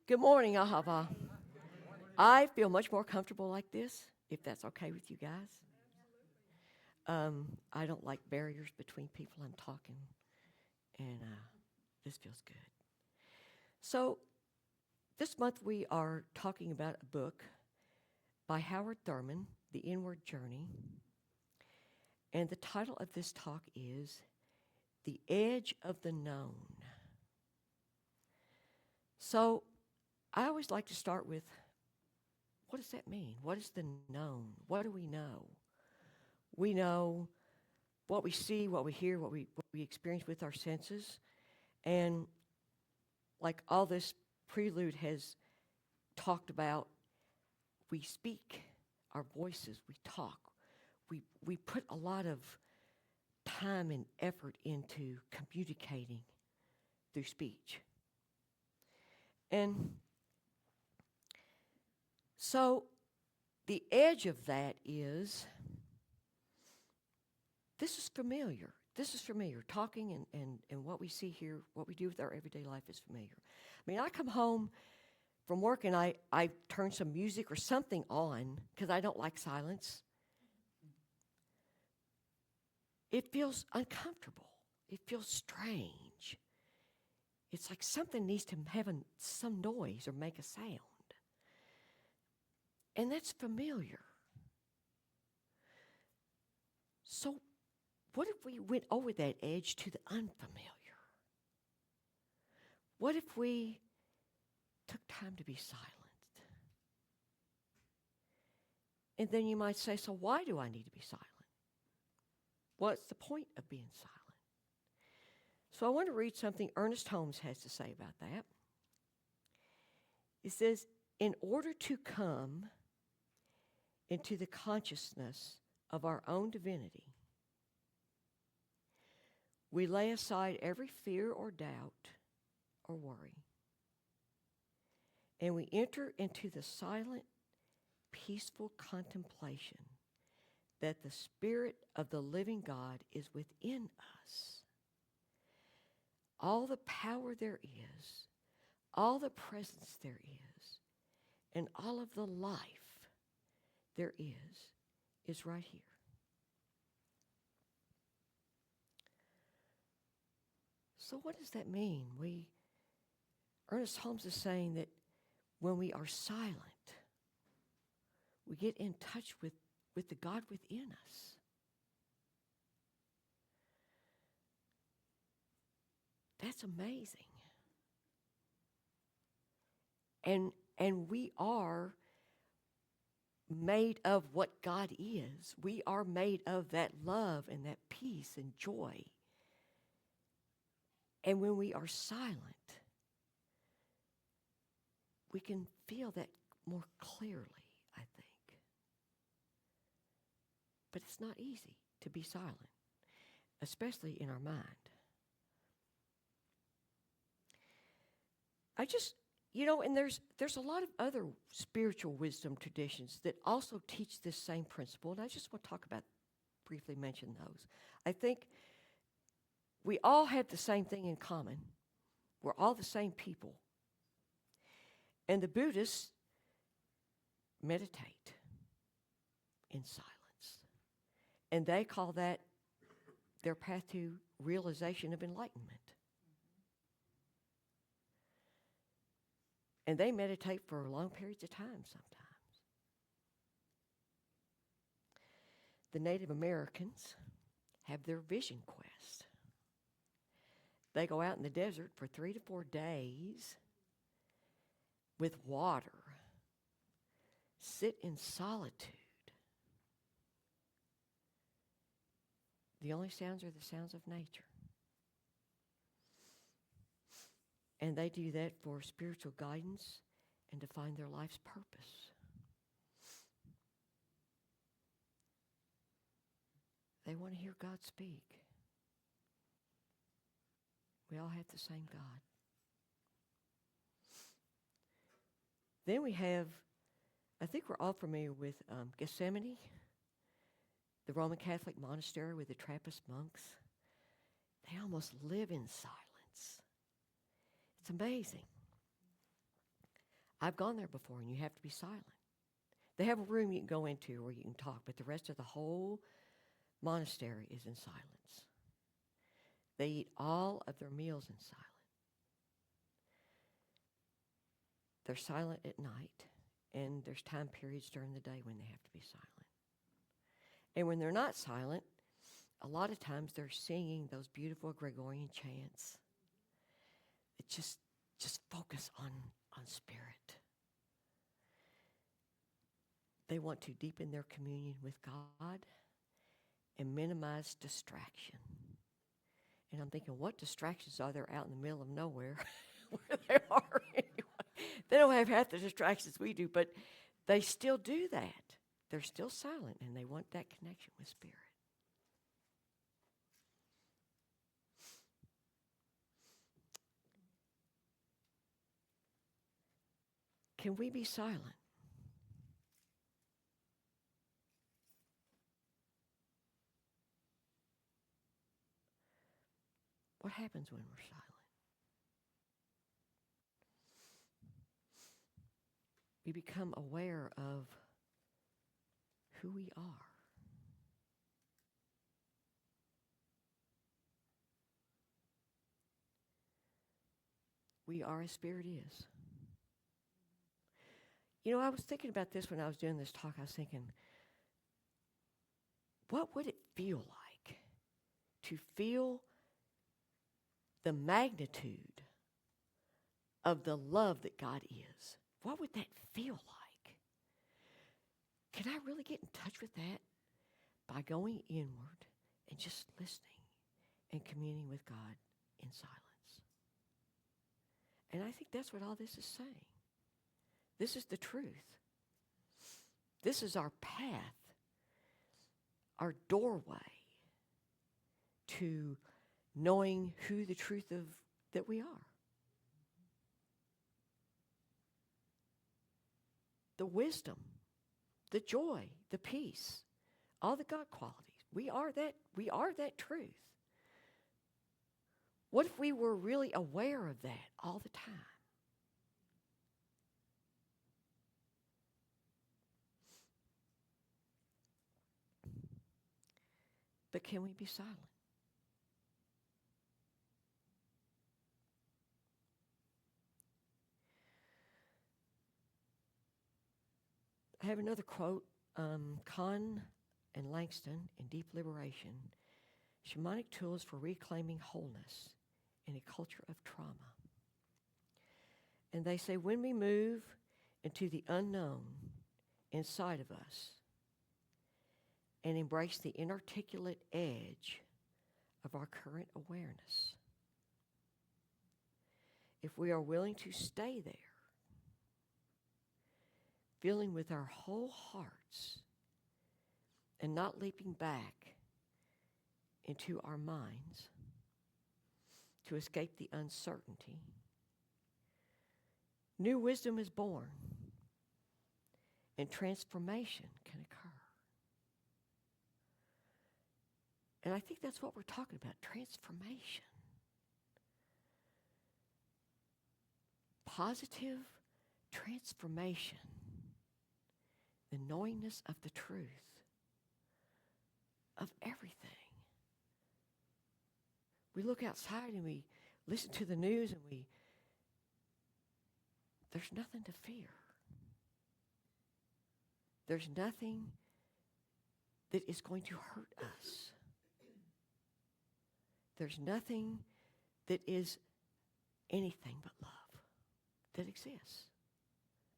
Good morning, Ahava. I feel much more comfortable like this, if that's okay with you guys. I don't like barriers between people I'm talking, and this feels good. So, this month we are talking about a book by Howard Thurman, The Inward Journey, and the title of this talk is The Edge of the Known. So, I always like to start with what does that mean? What is the known? What do we know? We know what we see, what we hear, what we experience with our senses. And like all this prelude has talked about, we speak, our voices, we talk. We put a lot of time and effort into communicating through speech. And so the edge of that is this is familiar. This is familiar. Talking and what we see here, what we do with our everyday life is familiar. I mean, I come home from work and I turn some music or something on because I don't like silence. It feels uncomfortable. It feels strange. It's like something needs to have some noise or make a sound. And that's familiar. So what if we went over that edge to the unfamiliar? What if we took time to be silent? And then you might say, so why do I need to be silent? What's the point of being silent? So I want to read something Ernest Holmes has to say about that. It says, in order to come into the consciousness of our own divinity, we lay aside every fear or doubt or worry, and we enter into the silent, peaceful contemplation that the Spirit of the living God is within us. All the power there is, all the presence there is, and all of the life there is right here. So what does that mean? Ernest Holmes is saying that when we are silent, we get in touch with the God within us. That's amazing. And we are made of what God is. We are made of that love and that peace and joy. And when we are silent, we can feel that more clearly, I think. But it's not easy to be silent, especially in our mind. And there's a lot of other spiritual wisdom traditions that also teach this same principle, and I just want to briefly mention those. I think we all have the same thing in common. We're all the same people. And the Buddhists meditate in silence. And they call that their path to realization of enlightenment. And they meditate for long periods of time sometimes. The Native Americans have their vision quest. They go out in the desert for 3 to 4 days with water, sit in solitude. The only sounds are the sounds of nature. And they do that for spiritual guidance and to find their life's purpose. They want to hear God speak. We all have the same God. Then we have, I think we're all familiar with Gethsemane, the Roman Catholic monastery with the Trappist monks. They almost live in silence. It's amazing. I've gone there before, and you have to be silent. They have a room you can go into where you can talk, but the rest of the whole monastery is in silence. They eat all of their meals in silence. They're silent at night, and there's time periods during the day when they have to be silent. And when they're not silent, a lot of times they're singing those beautiful Gregorian chants. It just focus on spirit. They want to deepen their communion with God and minimize distraction. And I'm thinking, what distractions are there out in the middle of nowhere where they are anyway? They don't have half the distractions we do, but they still do that. They're still silent, and they want that connection with spirit. Can we be silent? What happens when we're silent? We become aware of who we are. We are as spirit is. You know, I was thinking about this when I was doing this talk. I was thinking, what would it feel like to feel the magnitude of the love that God is? What would that feel like? Can I really get in touch with that by going inward and just listening and communing with God in silence? And I think that's what all this is saying. This is the truth. This is our path, our doorway to knowing who the truth of that we are. The wisdom, the joy, the peace, all the God qualities. We are that truth. What if we were really aware of that all the time? But can we be silent? I have another quote, Kahn and Langston in Deep Liberation, Shamanic Tools for Reclaiming Wholeness in a Culture of Trauma. And they say, when we move into the unknown inside of us and embrace the inarticulate edge of our current awareness, if we are willing to stay there, feeling with our whole hearts and not leaping back into our minds to escape the uncertainty, new wisdom is born and transformation can occur. And I think that's what we're talking about, transformation. Positive transformation. The knowingness of the truth of everything. We look outside and we listen to the news and there's nothing to fear. There's nothing that is going to hurt us. There's nothing that is anything but love that exists.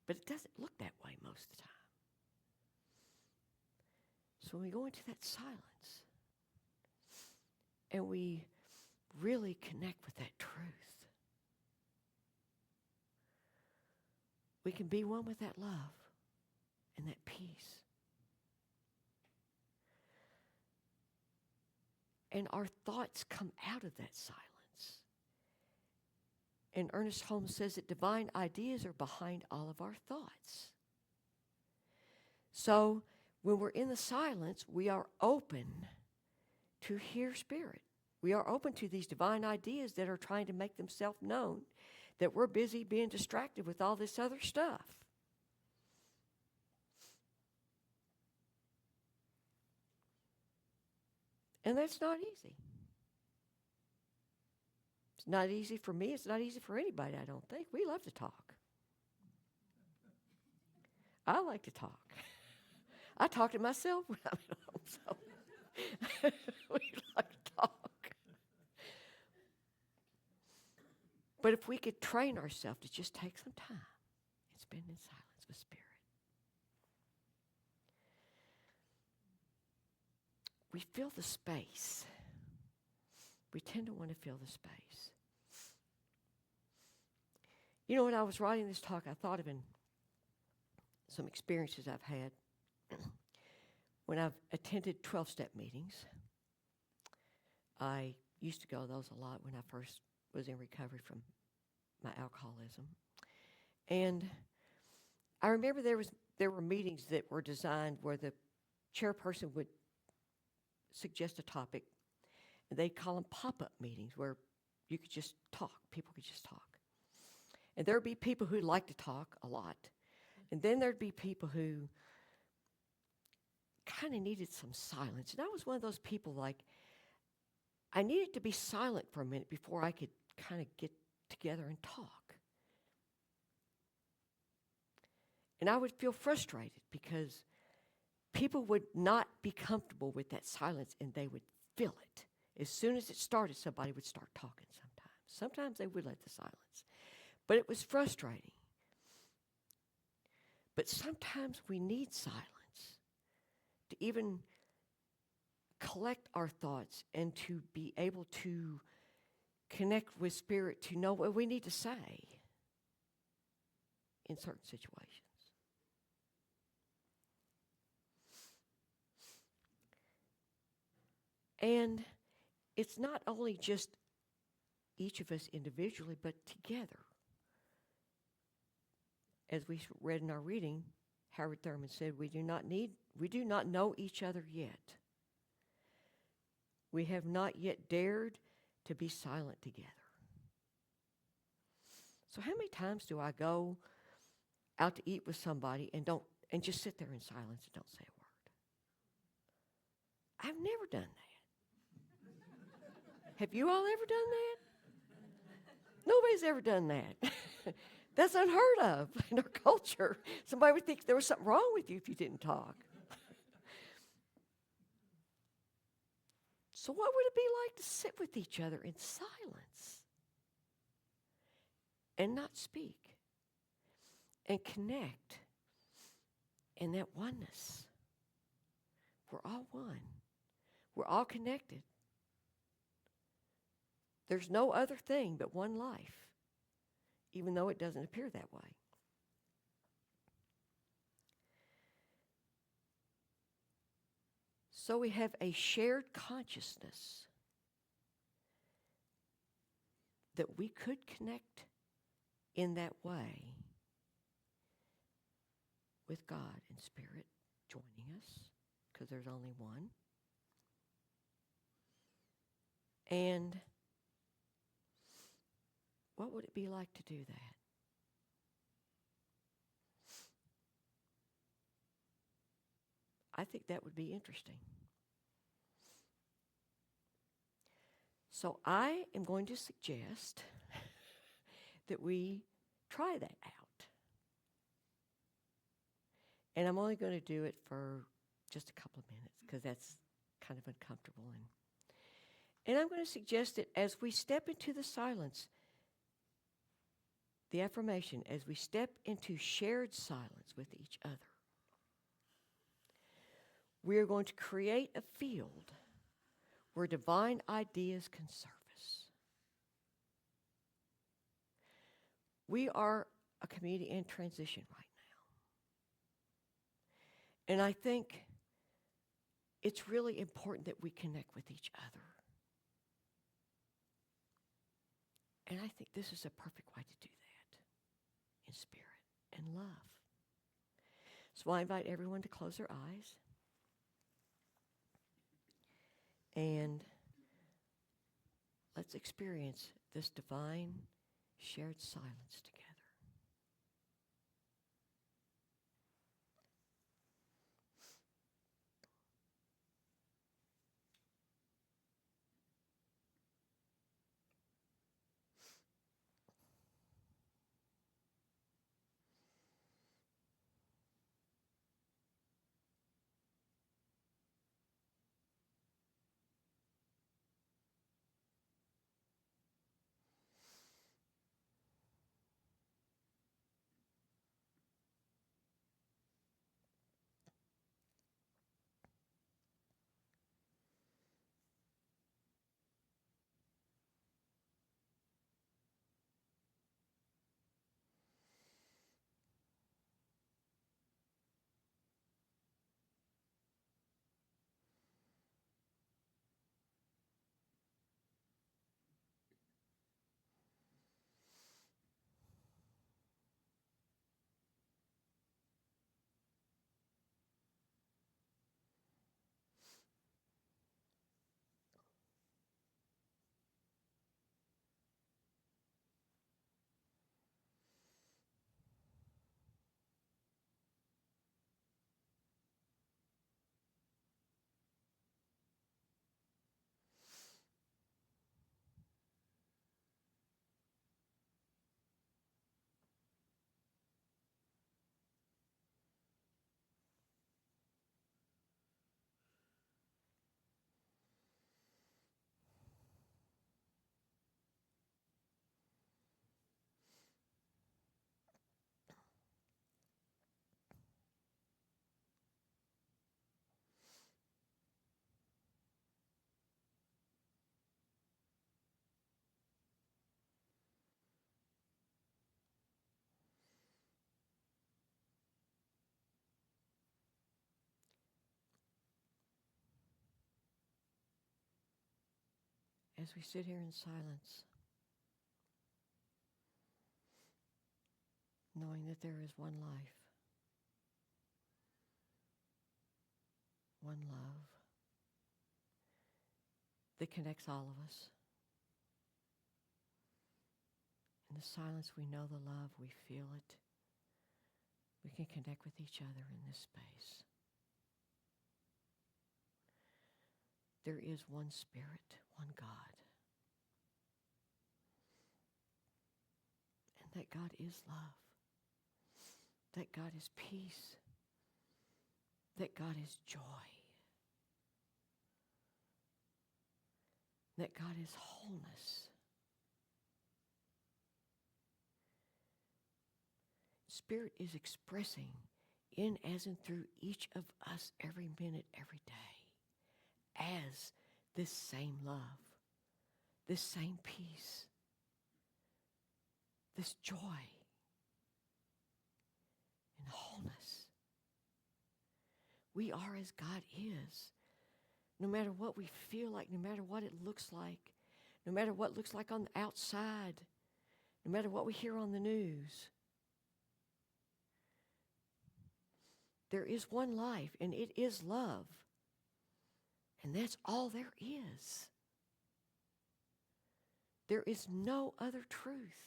But it doesn't look that way most of the time. So when we go into that silence and we really connect with that truth, we can be one with that love and that peace. And our thoughts come out of that silence. And Ernest Holmes says that divine ideas are behind all of our thoughts. So when we're in the silence, we are open to hear spirit. We are open to these divine ideas that are trying to make themselves known, that we're busy being distracted with all this other stuff. And that's not easy. It's not easy for me. It's not easy for anybody, I don't think. We love to talk. I like to talk. I talk to myself when I'm at home, so we like to talk. But if we could train ourselves to just take some time and spend in silence with Spirit, we fill the space. We tend to want to fill the space. You know, when I was writing this talk, I thought of some experiences I've had when I've attended 12-step meetings. I used to go to those a lot when I first was in recovery from my alcoholism. And I remember there were meetings that were designed where the chairperson would suggest a topic, and they'd call them pop-up meetings where you could just talk. People could just talk. And there would be people who like to talk a lot. And then there'd be people who kind of needed some silence. And I was one of those people, like, I needed to be silent for a minute before I could kind of get together and talk. And I would feel frustrated because people would not be comfortable with that silence, and they would feel it. As soon as it started, somebody would start talking sometimes. Sometimes they would let the silence. But it was frustrating. But sometimes we need silence to even collect our thoughts and to be able to connect with Spirit, to know what we need to say in certain situations. And it's not only just each of us individually, but together. As we read in our reading, Howard Thurman said, we do not know each other yet. We have not yet dared to be silent together. So how many times do I go out to eat with somebody and just sit there in silence and don't say a word? I've never done that. Have you all ever done that? Nobody's ever done that. That's unheard of in our culture. Somebody would think there was something wrong with you if you didn't talk. So what would it be like to sit with each other in silence and not speak and connect in that oneness? We're all one. We're all connected. There's no other thing but one life, even though it doesn't appear that way. So we have a shared consciousness that we could connect in that way with God and Spirit joining us, because there's only one. And what would it be like to do that? I think that would be interesting. So I am going to suggest that we try that out. And I'm only going to do it for just a couple of minutes because that's kind of uncomfortable. And I'm going to suggest that as we step into the silence, the affirmation, as we step into shared silence with each other, we are going to create a field where divine ideas can surface. We are a community in transition right now. And I think it's really important that we connect with each other. And I think this is a perfect way to do that in spirit and love. So I invite everyone to close their eyes. And let's experience this divine shared silence together. As we sit here in silence, knowing that there is one life, one love that connects all of us. In the silence, we know the love, we feel it. We can connect with each other in this space. There is one Spirit, one God. And that God is love. That God is peace. That God is joy. That God is wholeness. Spirit is expressing in, as, and through each of us every minute, every day, as this same love, this same peace, this joy and wholeness. We are as God is. No matter what we feel like, no matter what it looks like, no matter what it looks like on the outside, no matter what we hear on the news, there is one life, and it is love. And that's all there is. There is no other truth.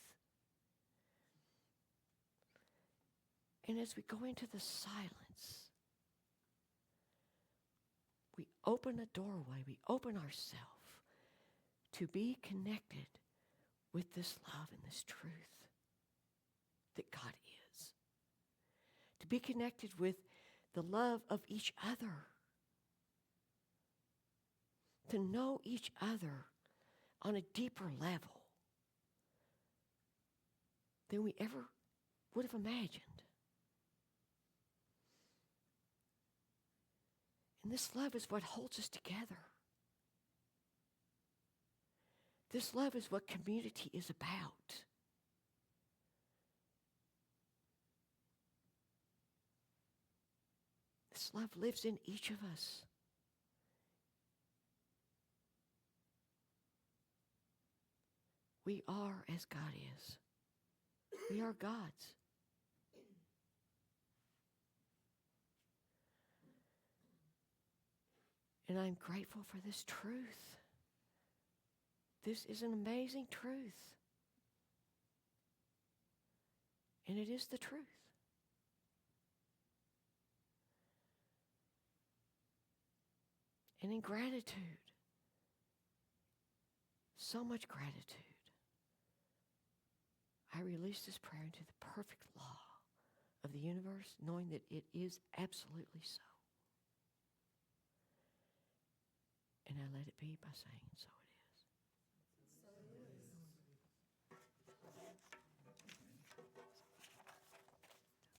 And as we go into the silence, we open a doorway, we open ourselves to be connected with this love and this truth that God is. To be connected with the love of each other. To know each other on a deeper level than we ever would have imagined. And this love is what holds us together. This love is what community is about. This love lives in each of us. We are as God is. We are God's. And I'm grateful for this truth. This is an amazing truth. And it is the truth. And in gratitude, so much gratitude, I release this prayer into the perfect law of the universe, knowing that it is absolutely so. And I let it be by saying, so it is.